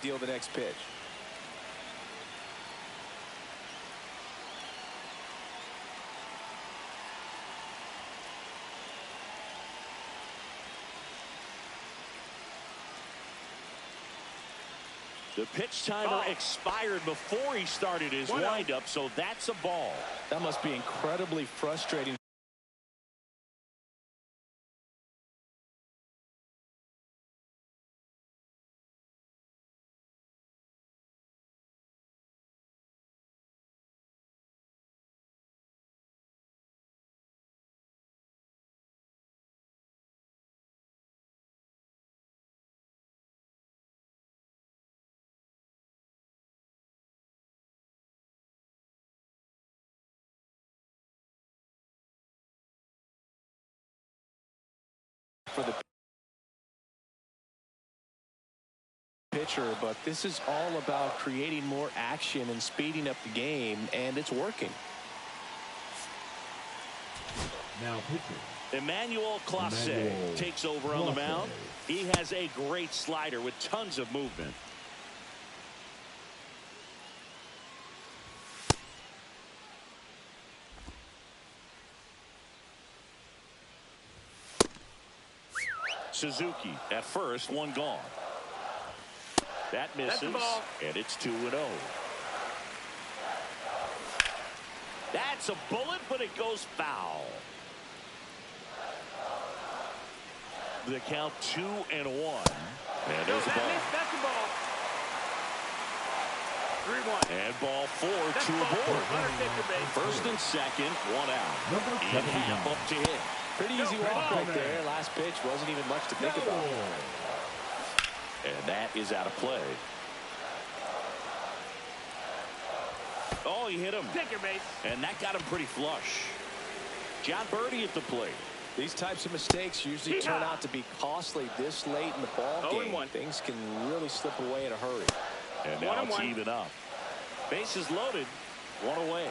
deal the next pitch. The pitch timer expired before he started his windup, so that's a ball. That must be incredibly frustrating. For the pitcher, but this is all about creating more action and speeding up the game, and it's working. Now pitching. Mlb25 takes over on the mound. He has a great slider with tons of movement. Suzuki at first, one gone. That misses, and it's 2-0. That's a bullet, but it goes foul. The count 2-1. And there's a ball. That's a ball. 3-1. And ball 4, two aboard. First and second, one out. In half up to hit. Pretty easy walk right there. Last pitch wasn't even much to think about. And that is out of play. Oh, he hit him. Take your base. And that got him pretty flush. John Birdie at the plate. These types of mistakes usually turn out to be costly this late in the ball game. Things can really slip away in a hurry. And now it's even up. Bases loaded. One away.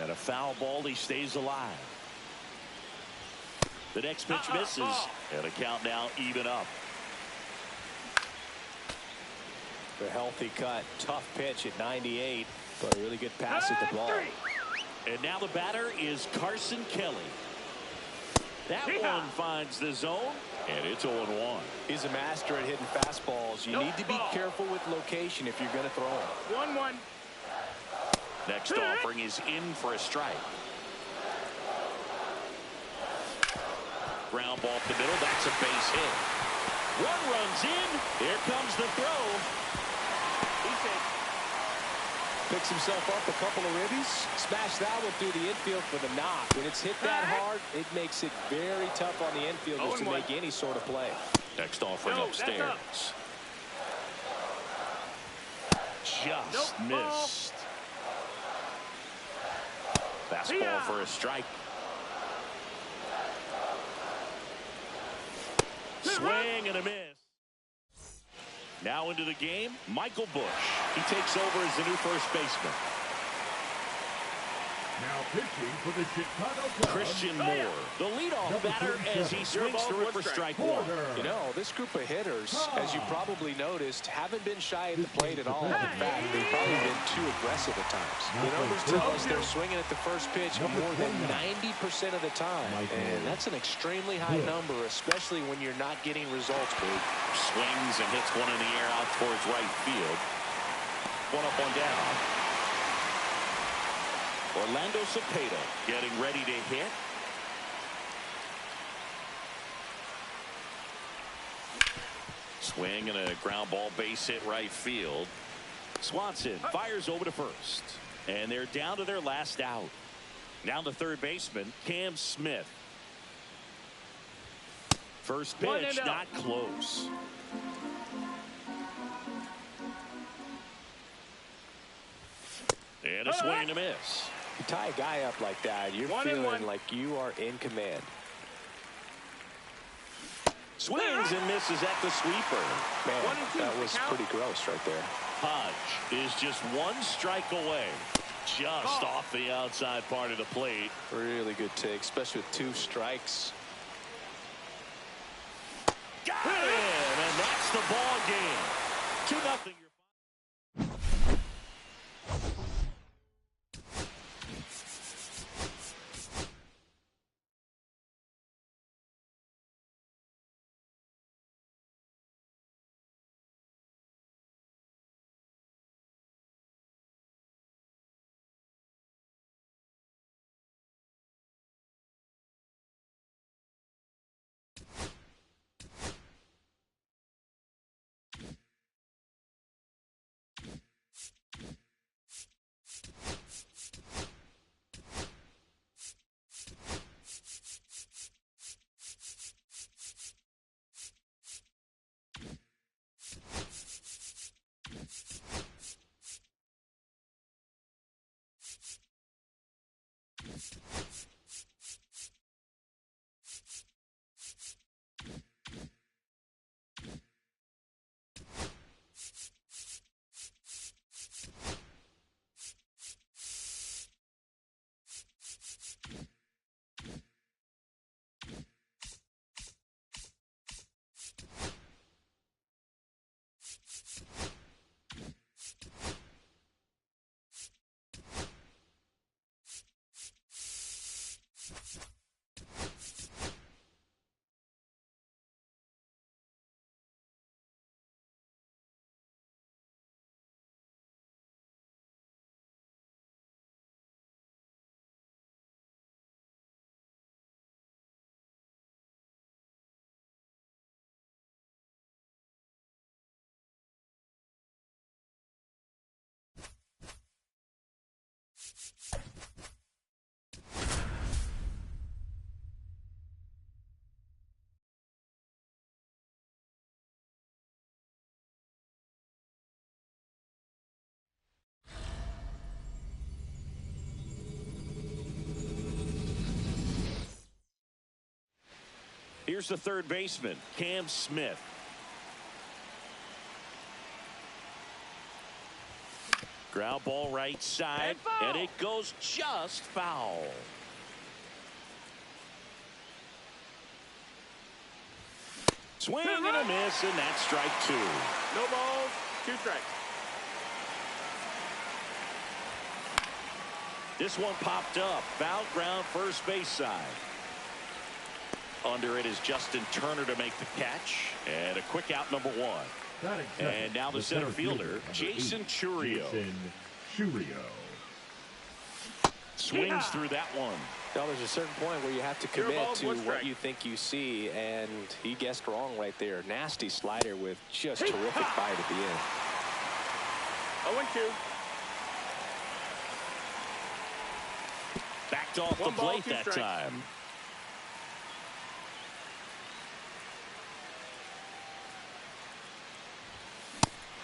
And a foul ball, he stays alive. The next pitch misses, and a count now even up. The healthy cut, tough pitch at 98, but a really good pass at the ball. And now the batter is Carson Kelly. That one finds the zone, and it's 0-1. He's a master at hitting fastballs. You need to be careful with location if you're going to throw him. 1-1. Next offering is in for a strike. Ground ball up the middle. That's a base hit. One runs in. Here comes the throw. Picks himself up a couple of ribbies. Smash that one through the infield for the knock. When it's hit that hard, it makes it very tough on the infielders to make any sort of play. Next offering upstairs. Just missed. Fastball for a strike. Swing and a miss. Now into the game, Michael Bush. He takes over as the new first baseman. Now pitching for the Chicago Cubs, Christian Moore, the leadoff batter, as he swings through it for strike one. You know, this group of hitters, as you probably noticed, haven't been shy at the plate at all. In fact, they've probably been too aggressive at times. The numbers tell us they're swinging at the first pitch more than 90% of the time. And that's an extremely high number, especially when you're not getting results. Swings and hits one in the air out towards right field. One up, one down. Orlando Cepeda getting ready to hit. Swing and a ground ball base hit right field. Swanson fires over to first. And they're down to their last out. Now the third baseman, Cam Smith. First pitch, not close. And a swing and a miss. You tie a guy up like that, you're feeling like you are in command. Swings and misses at the sweeper. Man, that was pretty gross right there. Hodge is just one strike away. Just off the outside part of the plate. Really good take, especially with 2 strikes. Got him, and that's the ball game. 2-0. Here's the third baseman, Cam Smith. Ground ball right side, and it goes just foul. Swing and a miss, and that's strike 2. No balls, 2 strikes. This one popped up. Foul ground, first base side. Under it is Justin Turner to make the catch. And a quick out, number 1. And now the center fielder, Jason Chourio. Swings through that one. Well, there's a certain point where you have to commit to what you think you see, and he guessed wrong right there. Nasty slider with just terrific bite at the end. 0-2. Backed off the plate that time.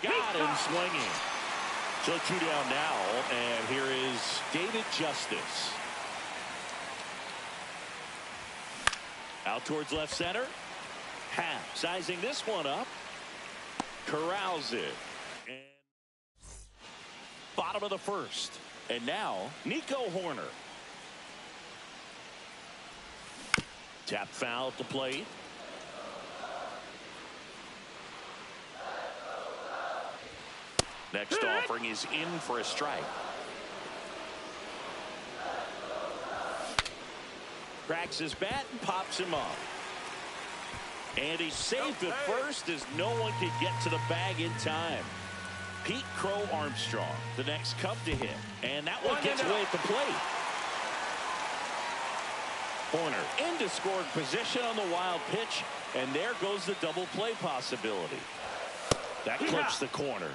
Got him swinging. So 2 down now, and here is David Justice. Out towards left center. Half sizing this one up. Corrals it. And bottom of the first. And now Nico Horner. Tap foul at the plate. Next offering is in for a strike. Cracks his bat and pops him up. And he's safe at first as no one can get to the bag in time. Pete Crow Armstrong, the next Cub to hit. And that one gets away at the plate. Horner into scored position on the wild pitch. And there goes the double play possibility. That clips the corner.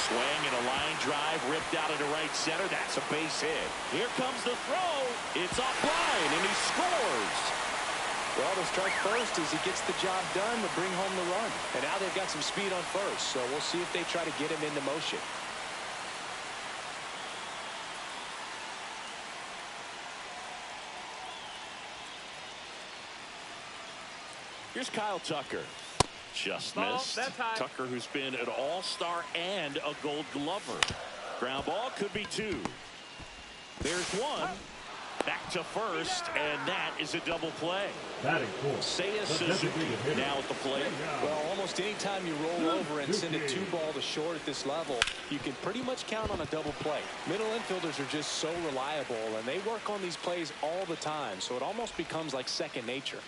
Swing and a line drive ripped out into right center. That's a base hit. Here comes the throw. It's offline, and he scores. Well, the strike first as he gets the job done to bring home the run. And now they've got some speed on first, so we'll see if they try to get him into motion. Here's Kyle Tucker. Just missed. That's high. Tucker, who's been an all-star and a Gold Glover. Ground ball could be 2. There's 1. Back to first, and that is a double play. Batting fourth. Seiya Suzuki now at the plate. Well, almost any time you roll over and send a 2-ball to short at this level, you can pretty much count on a double play. Middle infielders are just so reliable, and they work on these plays all the time, so it almost becomes like second nature.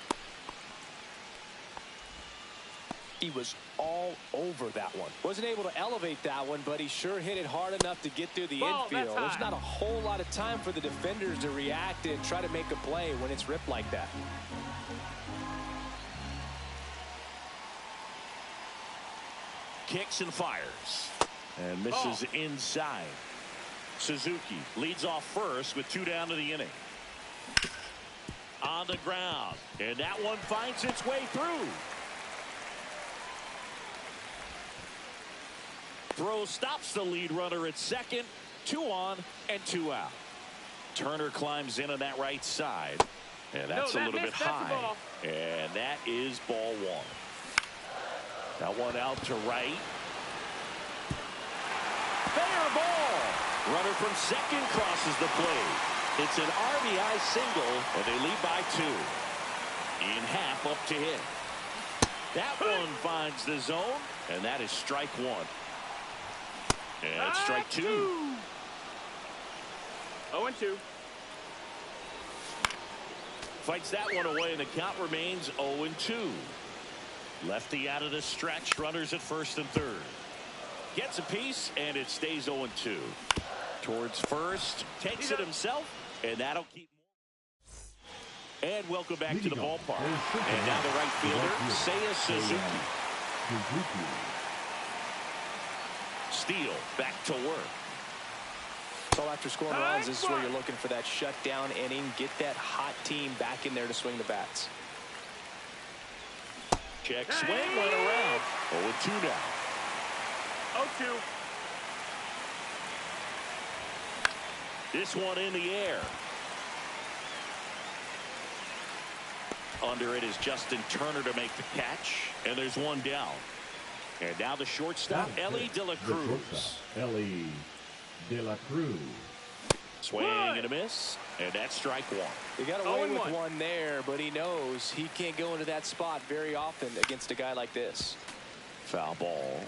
He was all over that one. Wasn't able to elevate that one, but he sure hit it hard enough to get through the infield. There's not a whole lot of time for the defenders to react and try to make a play when it's ripped like that. Kicks and fires. And misses inside. Suzuki leads off first with 2 down to the inning. On the ground. And that one finds its way through. Throw stops the lead runner at second. 2 on and 2 out. Turner climbs in on that right side. And that's a little bit high. And that is ball 1. That one out to right. Fair ball. Runner from second crosses the plate. It's an RBI single, and they lead by 2. In half up to him. That one finds the zone, and that is strike 1. And strike 2. 0-2. Fights that one away, and the count remains 0-2. Lefty out of the stretch. Runners at first and third. Gets a piece, and it stays 0-2. Towards first. Takes it himself, and that'll keep. And welcome back to the ballpark. And now the right fielder, Seiya Suzuki. Steele back to work. So after scoring runs, this is where you're looking for that shutdown inning. Get that hot team back in there to swing the bats. Check swing, went around. 0-2 now. 0-2. This one in the air. Under it is Justin Turner to make the catch. And there's one down. And now the shortstop, Ellie De La Cruz. Ellie De La Cruz. Swing and a miss. And that's strike 1. He got away with one there, but he knows he can't go into that spot very often against a guy like this. Foul ball.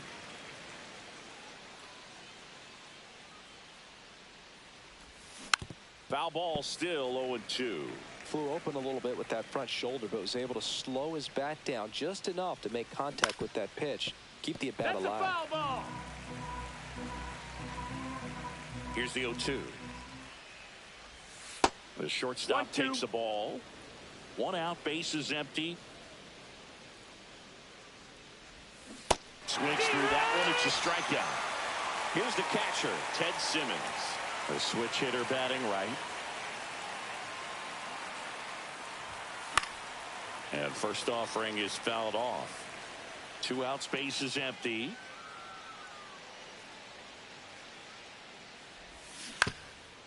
Foul ball still 0-2. Flew open a little bit with that front shoulder, but was able to slow his bat down just enough to make contact with that pitch. Keep the at-bat alive. That's a foul ball. Here's the 0-2. The shortstop takes the ball. 1 out, base is empty. Swings through that one. It's a strikeout. Here's the catcher, Ted Simmons. The switch hitter batting right. And first offering is fouled off. 2 outs, base is empty.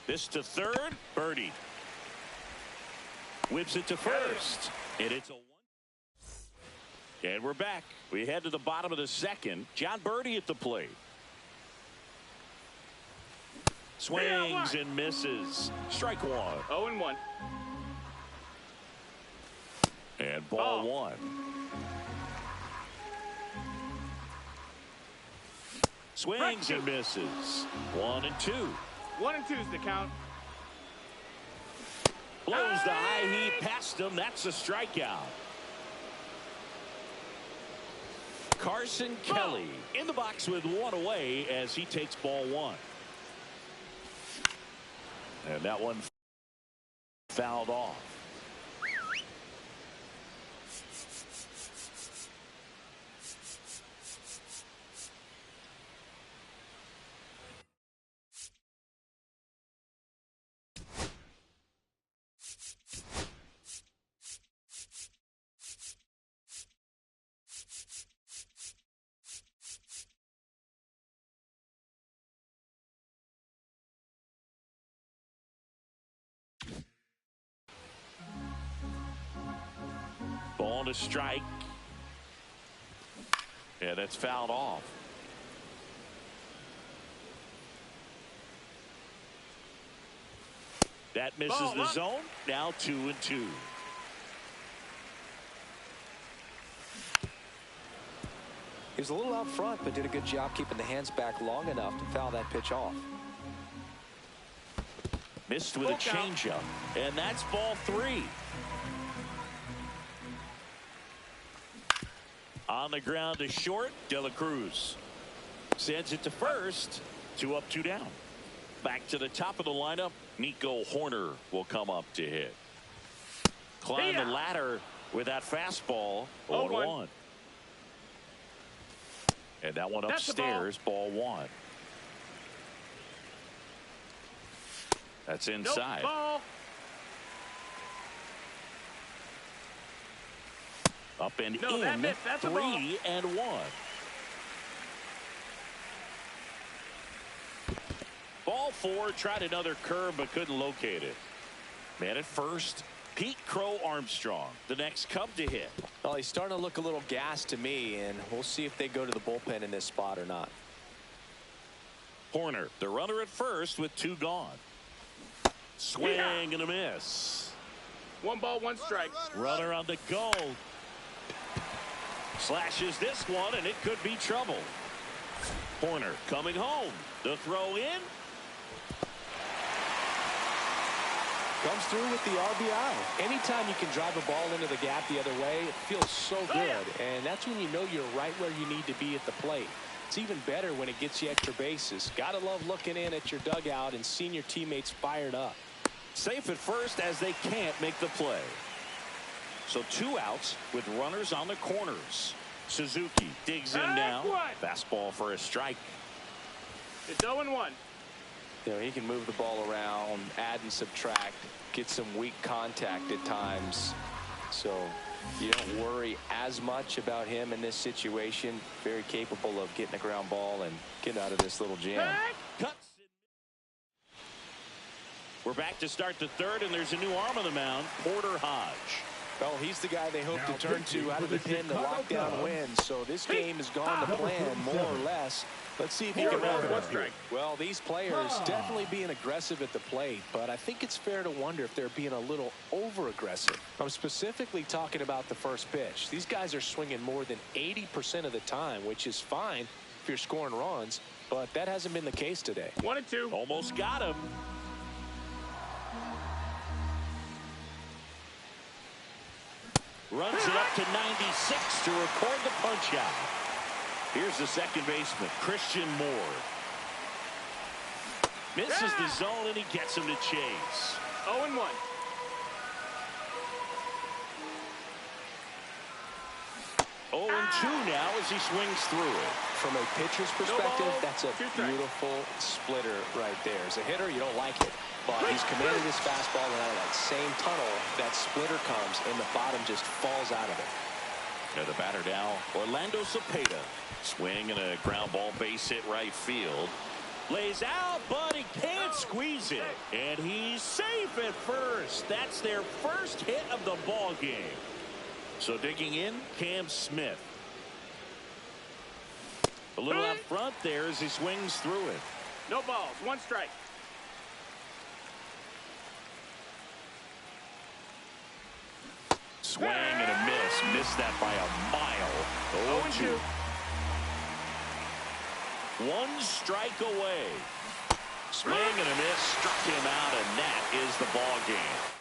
This to third, birdie. Whips it to first. And it's a 1. And we're back. We head to the bottom of the second. John Birdie at the plate. Swings and misses. Strike 1. 0-1. And ball 1. Swings and misses. 1-2. 1-2 is the count. Blows the high heat past him. That's a strikeout. Carson Kelly in the box with 1 away as he takes ball 1. And that one fouled off. Ball to strike. Yeah, that's fouled off. That misses Ball the up. zone. Now 2-2. He was a little out front, but did a good job keeping the hands back long enough to foul that pitch off. Missed with a changeup, and that's ball 3. On the ground to short, De La Cruz sends it to first. 2 up, 2 down. Back to the top of the lineup. Nico Horner will come up to hit. Climb the ladder with that fastball. 0-1. And that one upstairs, ball 1. That's inside. Ball. Up and No, in. that's 3-1. Ball 4, tried another curve but couldn't locate it. Man at first, Pete Crow Armstrong, the next Cub to hit. Well, he's starting to look a little gassed to me, and we'll see if they go to the bullpen in this spot or not. Horner, the runner at first with 2 gone. Swing and a miss. 1 ball, 1 strike. Runner on the go. Slashes this one, and it could be trouble. Horner coming home. The throw in. Comes through with the RBI. Anytime you can drive a ball into the gap the other way, it feels so good. And that's when you know you're right where you need to be at the plate. It's even better when it gets you extra bases. Gotta love looking in at your dugout and seeing your teammates fired up. Safe at first as they can't make the play. So 2 outs with runners on the corners. Suzuki digs in now. Fastball for a strike. It's 0-1. You know, he can move the ball around, add and subtract, get some weak contact at times. So you don't worry as much about him in this situation. Very capable of getting a ground ball and getting out of this little jam. Cuts. We're back to start the 3rd, and there's a new arm on the mound, Porter Hodge. Well, he's the guy they hope to turn to out of the pen to lock down wins. So this game has gone to plan, more or less. Let's see if he can wrap it up. Well, these players definitely being aggressive at the plate, but I think it's fair to wonder if they're being a little over-aggressive. I'm specifically talking about the first pitch. These guys are swinging more than 80% of the time, which is fine if you're scoring runs, but that hasn't been the case today. 1-2. Almost got him. Runs it up to 96 to record the punch out. Here's the second baseman, Christian Moore. Misses the zone, and he gets him to chase. 0-1. Oh, and 2 now as he swings through it. From a pitcher's perspective, that's a beautiful splitter right there. As a hitter, you don't like it. But he's commanded his fastball, and out of that same tunnel, that splitter comes, and the bottom just falls out of it. Now the batter now, Orlando Cepeda. Swing and a ground ball base hit right field. Lays out, but he can't squeeze it. And he's safe at first. That's their first hit of the ball game. So digging in, Cam Smith. A little out front there as he swings through it. No balls, 1 strike. Swing and a miss. Missed that by a mile. 0-2. 1 strike away. Swing and a miss. Struck him out, and that is the ball game.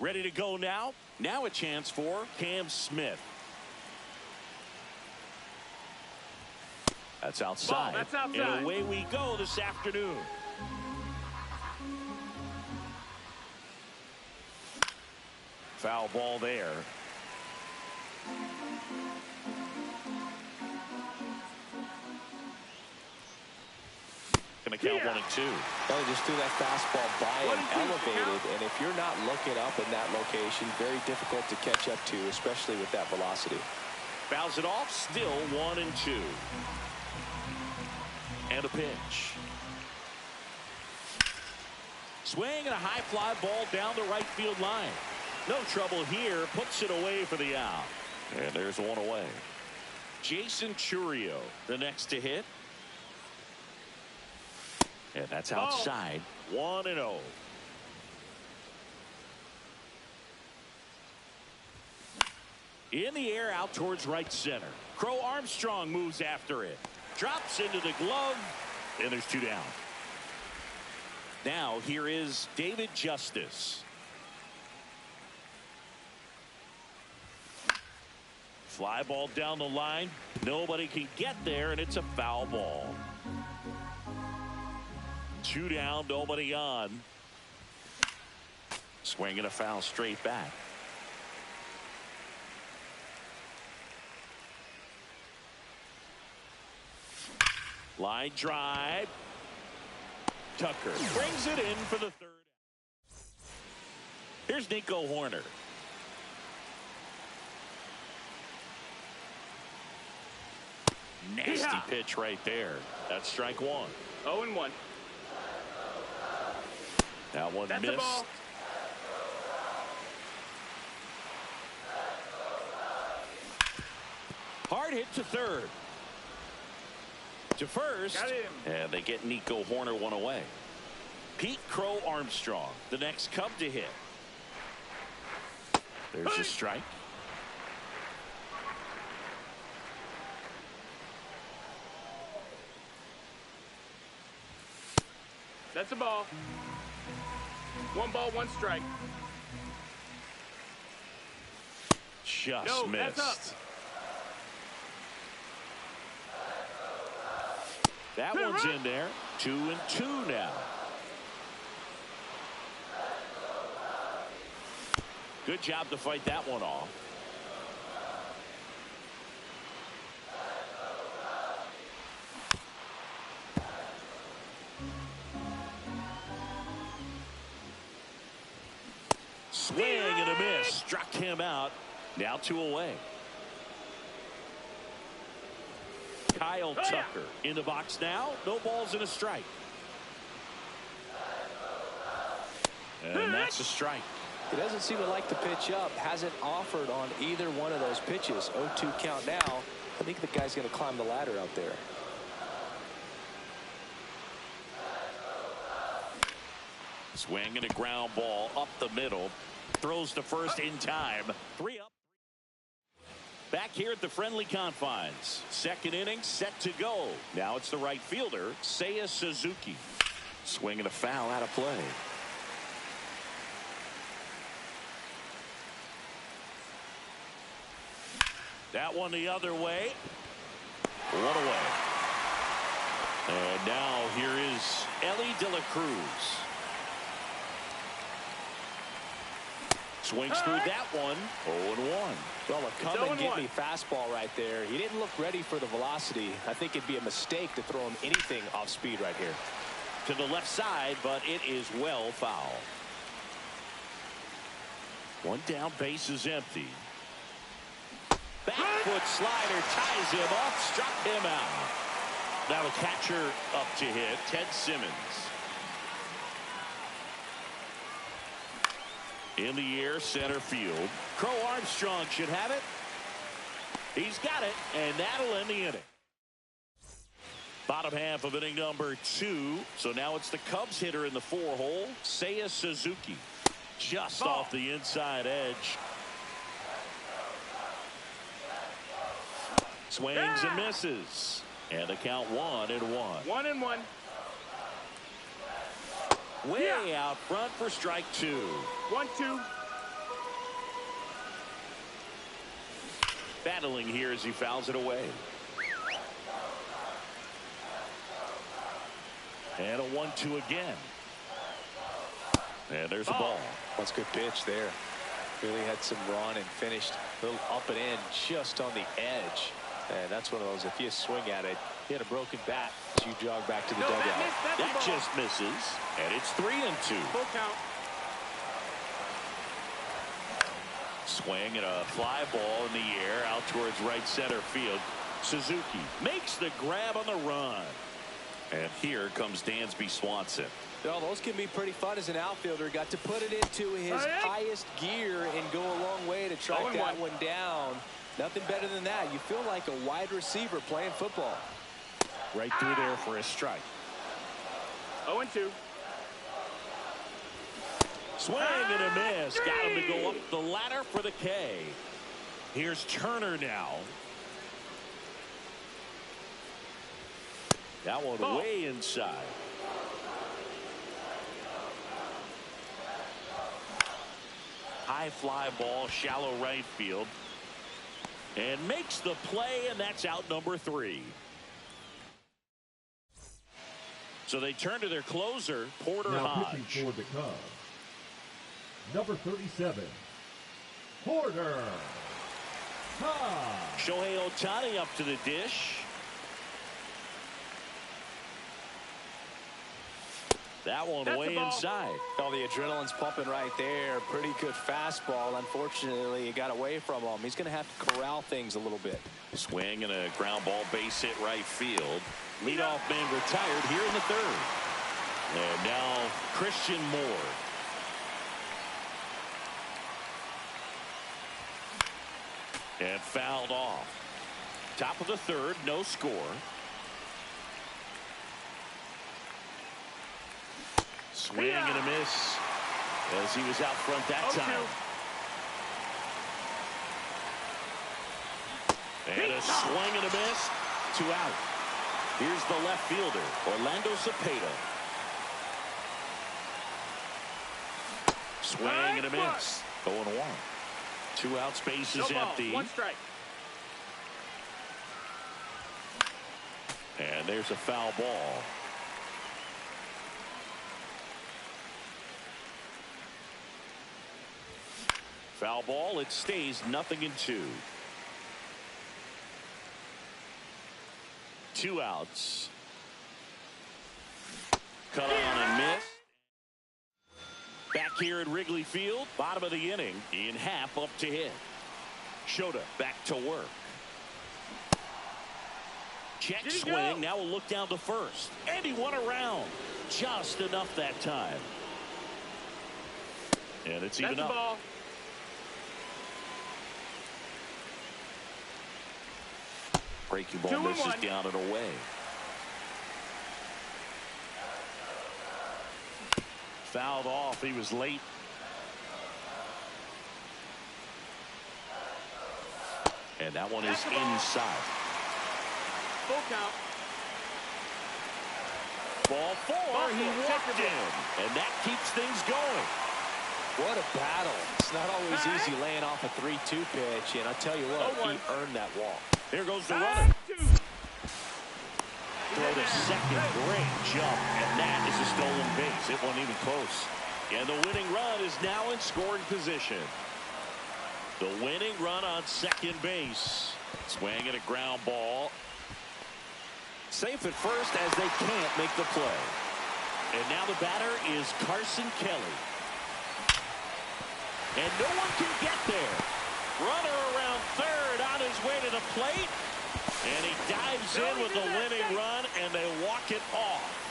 Ready to go now. Now a chance for Cam Smith. That's outside. Ball, that's outside. And away we go this afternoon. Foul ball there. Going to count 1 and 2. Well, he just threw that fastball by him, elevated, and if you're not looking up in that location, very difficult to catch up to, especially with that velocity. Fouls it off, still 1 and 2. And a pitch. Swing and a high fly ball down the right field line. No trouble here, puts it away for the out. And there's one away. Jason Churio, the next to hit. And that's outside. 1 and 0. In the air out towards right center. Crow Armstrong moves after it. Drops into the glove. And there's 2 down. Now here is David Justice. Fly ball down the line. Nobody can get there, and it's a foul ball. 2 down, nobody on. Swinging a foul straight back. Line drive. Tucker brings it in for the 3rd. Here's Nico Horner. Nasty pitch right there. That's strike 1. 0 and 1. That one That's missed. the ball. Hard hit to 3rd. To 1st. Got him. And they get Nico Horner 1 away. Pete Crow Armstrong, the next Cub to hit. There's a strike. That's a ball. 1 ball, 1 strike. Just No, missed. that's up. That one's in there. 2 and 2 now. Good job to fight that one off. Swing and a miss. Struck him out. Now 2 away. Kyle Tucker in the box now. No balls and a strike. And that's a strike. He doesn't seem to like to pitch up. Hasn't offered on either one of those pitches. 0-2 count now. I think the guy's going to climb the ladder out there. Swing and a ground ball up the middle. Throws to first in time. 3 up. Back here at the friendly confines. 2nd inning set to go. Now it's the right fielder, Seiya Suzuki. Swing and a foul out of play. That one the other way. One away. And now here is Mlb25. Swings through that one. 0-1. Well, a come and get me fastball right there. He didn't look ready for the velocity. I think it'd be a mistake to throw him anything off speed right here. To the left side, but it is well foul. One down, base is empty. Back foot slider ties him up, struck him out. Now the catcher up to hit, Ted Simmons. In the air, center field. Crow Armstrong should have it. He's got it, and that'll end the inning. Bottom half of inning number 2. So now it's the Cubs hitter in the 4-hole, Seiya Suzuki. Just off the inside edge. Swings and misses. And the count 1-1. 1-1. Way out front for strike 2. 1-2. Battling here as he fouls it away. And a 1-2 again. And there's a ball. That's a good pitch there. Really had some run and finished a little up and in just on the edge. And that's one of those, if you swing at it, you had a broken bat, you jog back to the dugout. That just misses. And it's 3-2. Full count. Swing and a fly ball in the air out towards right center field. Suzuki makes the grab on the run. And here comes Dansby Swanson. Well, those can be pretty fun as an outfielder. Got to put it into his highest gear and go a long way to track that one down. Nothing better than that. You feel like a wide receiver playing football. Right through there for a strike. 0-2. Swing and a miss. Got him to go up the ladder for the K. Here's Turner now. That one way inside. High fly ball, shallow right field. And makes the play, and that's out number 3. So they turn to their closer, Porter now Hodge. pitching for the Cubs, number 37, Porter Hodge. Shohei Ohtani up to the dish. That one way inside. Oh, the adrenaline's pumping right there. Pretty good fastball. Unfortunately, it got away from him. He's going to have to corral things a little bit. Swing and a ground ball base hit right field. Leadoff man retired here in the 3rd. And now Christian Moore. And fouled off. Top of the 3rd, no score. Swing and a miss as he was out front that time. And a swing and a miss. 2 out. Here's the left fielder, Orlando Cepeda. Swing and a miss. 0-1. 2 out, space is empty. 1 strike. And there's a foul ball. Foul ball, it stays 0-2. 2 outs. Cut on and miss. Back here at Wrigley Field, bottom of the inning, in half up to hit. Shota back to work. Check swing, now we'll look down to first. And he won around. Just enough that time. And it's even up. Ball. Breaking ball misses down and away. Fouled off. He was late. And that one is inside. Full count. Ball 4. He walked in. And that keeps things going. What a battle. It's not always easy laying off a 3-2 pitch, and I'll tell you what, he earned that walk. Here goes the runner. Throw to second, great jump, and that is a stolen base. It wasn't even close. And the winning run is now in scoring position. The winning run on second base. Swing and a ground ball. Safe at first as they can't make the play. And now the batter is Carson Kelly. And no one can get there. Runner around third on his way to the plate. And he dives in with the winning run, and they walk it off.